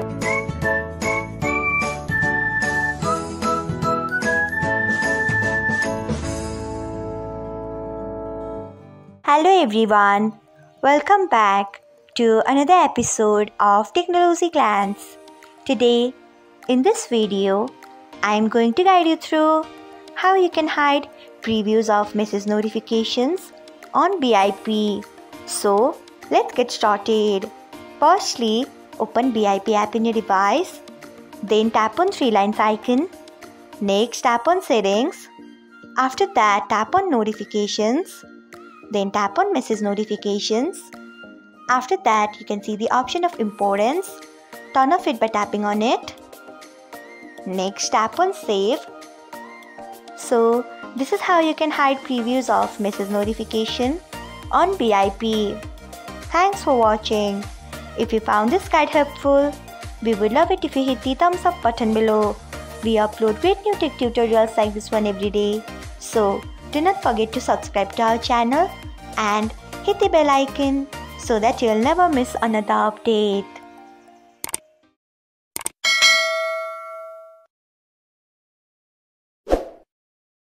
Hello everyone, welcome back to another episode of Technologyglance. Today, in this video, I am going to guide you through how you can hide previews of message notifications on BIP. So, let's get started. Firstly, open BIP app in your device. Then tap on three lines icon. Next, tap on settings. After that, tap on notifications. Then tap on message notifications. After that, you can see the option of importance. Turn off it by tapping on it. Next, tap on save. So, this is how you can hide previews of message notification on BIP. Thanks for watching. If you found this guide helpful, we would love it if you hit the thumbs up button below. We upload great new tech tutorials like this one every day. So, do not forget to subscribe to our channel and hit the bell icon so that you'll never miss another update.